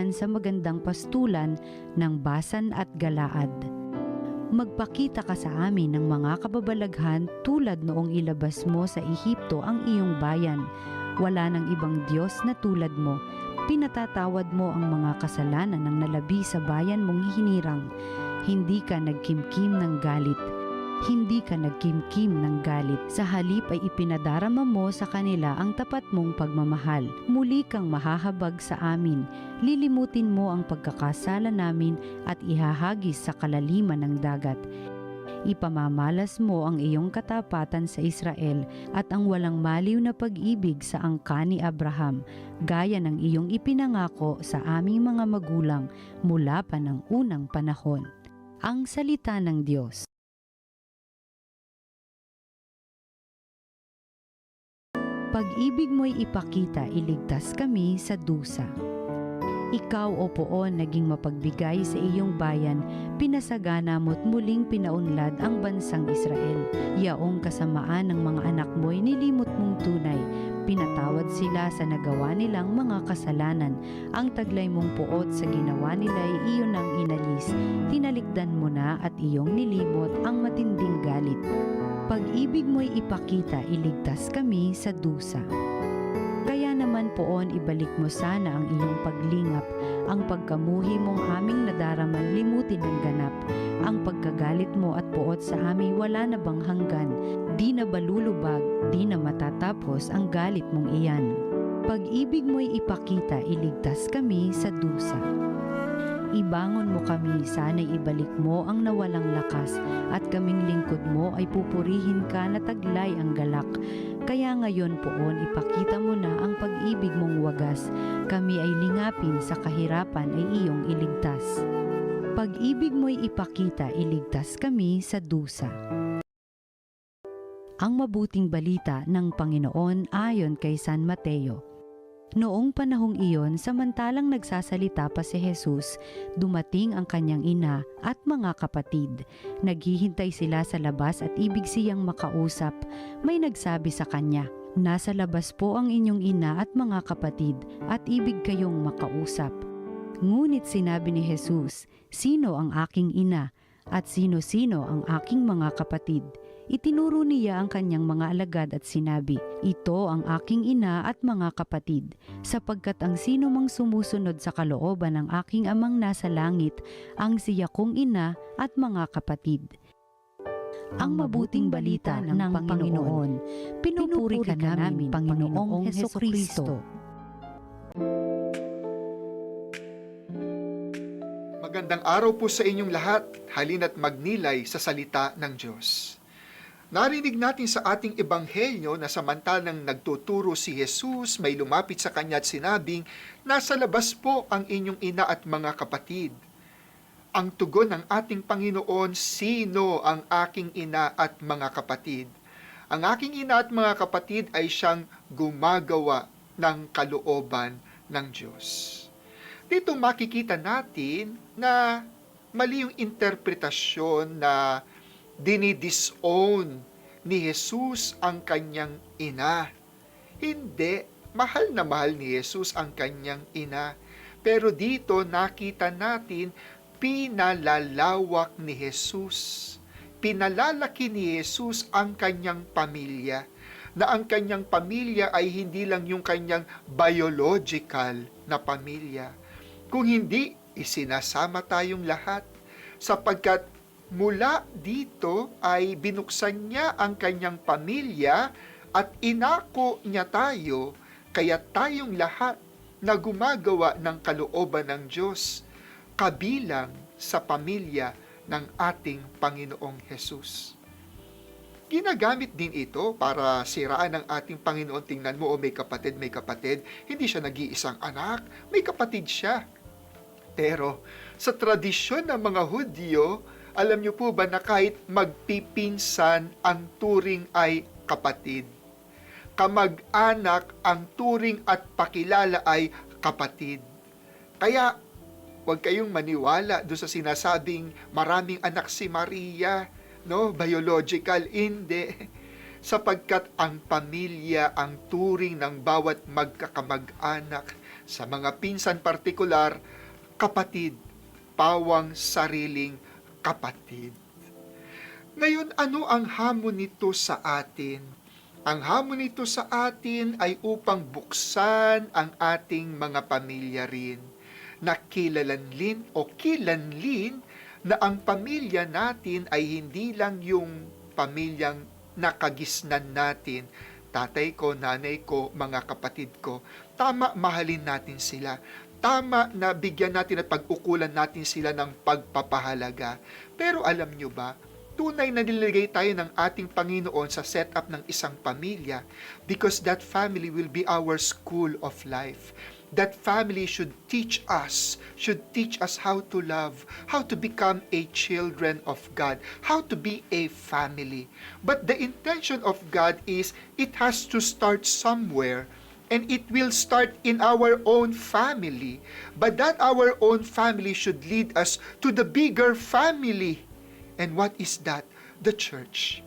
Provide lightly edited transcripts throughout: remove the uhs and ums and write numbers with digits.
diyan sa magandang pastulan ng Basan at Galaad. Magpakita ka sa amin ng mga kababalaghan tulad noong ilabas mo sa Ehipto ang iyong bayan. Wala nang ibang Diyos na tulad mo. Pinatatawad mo ang mga kasalanan ng nalabi sa bayan mong hinirang. Hindi ka nagkimkim ng galit. Hindi ka nagkimkim ng galit. Sa halip ay ipinadarama mo sa kanila ang tapat mong pagmamahal. Muli kang mahahabag sa amin. Lilimutin mo ang pagkakasala namin at ihahagis sa kalaliman ng dagat. Ipamamalas mo ang iyong katapatan sa Israel at ang walang maliw na pag-ibig sa angkan ni Abraham, gaya ng iyong ipinangako sa aming mga magulang mula pa ng unang panahon. Ang salita ng Diyos. Pag-ibig mo'y ipakita, iligtas kami sa dusa. Ikaw, O Poon, naging mapagbigay sa iyong bayan, pinasagana mo't muling pinaunlad ang bansang Israel. Yaong kasamaan ng mga anak mo'y nilimot mong tunay, pinatawad sila sa nagawa nilang mga kasalanan. Ang taglay mong puot sa ginawa nila'y iyon ang inalis, tinalikdan mo na at iyong nilimot ang matinding galit. Pag-ibig mo'y ipakita, iligtas kami sa dusa. Kaya naman, Poon, ibalik mo sana ang iyong paglingap, ang pagkamuhi mong aming nadaraman limutin ng ganap. Ang pagkagalit mo at puot sa amin wala na bang hanggan, di na balulubag, di na matatapos ang galit mong iyan. Pag-ibig mo'y ipakita, iligtas kami sa dusa. Ibangon mo kami, sana'y ibalik mo ang nawalang lakas, at kaming lingkod mo ay pupurihin ka na taglay ang galak. Kaya ngayon, Poon, ipakita mo na ang pag-ibig mong wagas, kami ay lingapin sa kahirapan ay iyong iligtas. Pag-ibig mo'y ipakita, iligtas kami sa dusa. Ang mabuting balita ng Panginoon ayon kay San Mateo. Noong panahong iyon, samantalang nagsasalita pa si Jesus, dumating ang kanyang ina at mga kapatid. Naghihintay sila sa labas at ibig siyang makausap. May nagsabi sa kanya, "Nasa labas po ang inyong ina at mga kapatid at ibig kayong makausap." Ngunit sinabi ni Jesus, "Sino ang aking ina at sino-sino ang aking mga kapatid?" Itinuro niya ang kanyang mga alagad at sinabi, "Ito ang aking ina at mga kapatid, sapagkat ang sino mang sumusunod sa kalooban ng aking amang nasa langit, ang siya kong ina at mga kapatid." Ang mabuting balita ng Panginoon. Pinupuri ka namin, Panginoong Hesukristo. Magandang araw po sa inyong lahat. Halina't magnilay sa salita ng Diyos. Narinig natin sa ating ebanghelyo na samantalang nagtuturo si Jesus, may lumapit sa kanya at sinabing, "Nasa labas po ang inyong ina at mga kapatid." Ang tugon ng ating Panginoon, "Sino ang aking ina at mga kapatid?" Ang aking ina at mga kapatid ay siyang gumagawa ng kalooban ng Diyos. Dito makikita natin na mali yung interpretasyon na dinidisown ni Jesus ang kanyang ina. Hindi, mahal na mahal ni Jesus ang kanyang ina. Pero dito nakita natin, pinalalawak ni Jesus. Pinalalaki ni Jesus ang kanyang pamilya. Na ang kanyang pamilya ay hindi lang yung kanyang biological na pamilya. Kung hindi, isinasama tayong lahat. Sapagkat mula dito ay binuksan niya ang kanyang pamilya at inako niya tayo, kaya tayong lahat na gumagawa ng kalooban ng Diyos, kabilang sa pamilya ng ating Panginoong Hesus. Ginagamit din ito para siraan ng ating Panginoon. Tingnan mo, may kapatid, hindi siya nag-iisang anak, may kapatid siya. Pero sa tradisyon ng mga Hudyo, alam niyo po ba na kahit magpipinsan ang turing ay kapatid? Kamag-anak ang turing at pakilala ay kapatid. Kaya huwag kayong maniwala doon sa sinasabing maraming anak si Maria, no? Biological, hindi. Sapagkat ang pamilya ang turing ng bawat magkakamag-anak Sa mga pinsan partikular, kapatid, pawang sariling kapatid. Ngayon, ano ang hamon nito sa atin? Ang hamon nito sa atin ay upang buksan ang ating mga pamilya rin, na kilalanlin o kilanlin na ang pamilya natin ay hindi lang yung pamilyang nakagisnan natin, tatay ko, nanay ko, mga kapatid ko. Tama, mahalin natin sila. Tama na bigyan natin at pag-ukulan natin sila ng pagpapahalaga. Pero alam nyo ba, tunay na nilagay tayo ng ating Panginoon sa setup ng isang pamilya because that family will be our school of life. That family should teach us how to love, how to become a children of God, how to be a family. But the intention of God is it has to start somewhere, and it will start in our own family. But that our own family should lead us to the bigger family. And what is that? The church.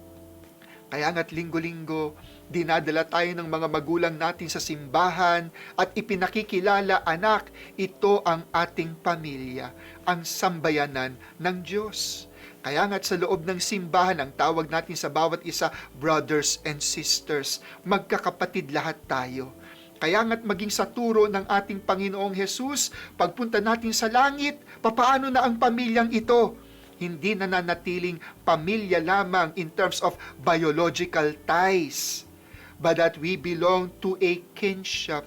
Kaya nga't linggo-linggo, dinadala tayo ng mga magulang natin sa simbahan at ipinakikilala, anak, ito ang ating pamilya, ang sambayanan ng Diyos. Kaya nga't sa loob ng simbahan, ang tawag natin sa bawat isa, brothers and sisters, magkakapatid lahat tayo. Kaya nga't maging sa turo ng ating Panginoong Hesus, pagpunta natin sa langit, papaano na ang pamilyang ito? Hindi nananatiling pamilya lamang in terms of biological ties, but that we belong to a kingship.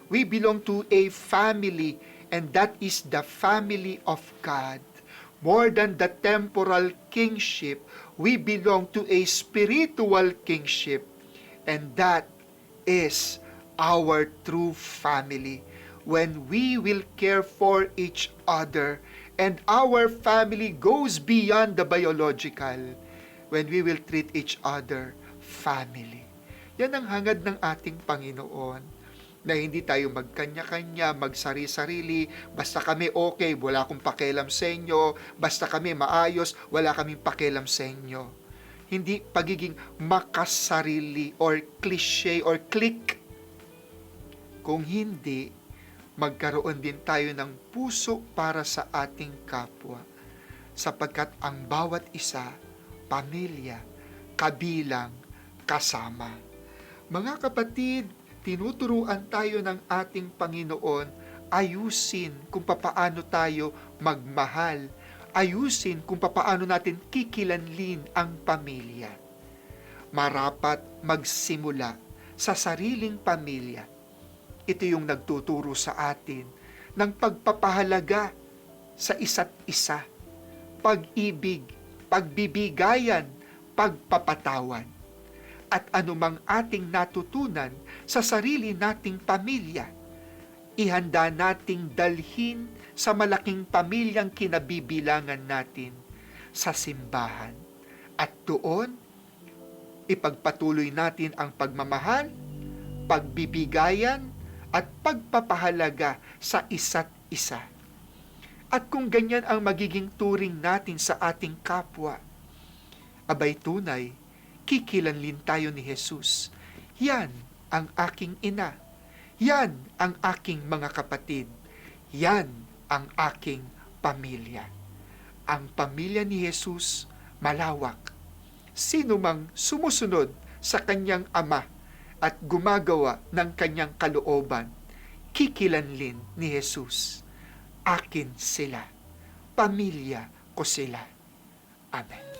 We belong to a family, and that is the family of God. More than the temporal kingship, we belong to a spiritual kingship, and that is our true family. When we will care for each other, and our family goes beyond the biological, when we will treat each other family. Yan ang hangad ng ating Panginoon, na hindi tayo magkanya-kanya, magsari-sarili, basta kami okay, wala akong pakialam sa inyo, basta kami maayos, wala kaming pakialam sa inyo. Hindi pagiging makasarili or cliche or clique. Kung hindi, magkaroon din tayo ng puso para sa ating kapwa, sapagkat ang bawat isa, pamilya, kabilang, kasama. Mga kapatid, tinuturuan tayo ng ating Panginoon, ayusin kung papaano tayo magmahal, ayusin kung papaano natin kikilanlin ang pamilya. Marapat magsimula sa sariling pamilya. Ito yung nagtuturo sa atin ng pagpapahalaga sa isa't isa, pag-ibig, pagbibigayan, pagpapatawad. At anumang ating natutunan sa sarili nating pamilya, ihanda nating dalhin sa malaking pamilyang kinabibilangan natin sa simbahan. At doon, ipagpatuloy natin ang pagmamahal, pagbibigayan, at pagpapahalaga sa isa't isa. At kung ganyan ang magiging turing natin sa ating kapwa, abay tunay, kikilanlin tayo ni Jesus. Yan ang aking ina. Yan ang aking mga kapatid. Yan ang aking pamilya. Ang pamilya ni Jesus malawak. Sino mang sumusunod sa kanyang ama at gumagawa ng kanyang kalooban, kikilanlin ni Jesus. Akin sila. Pamilya ko sila. Amen.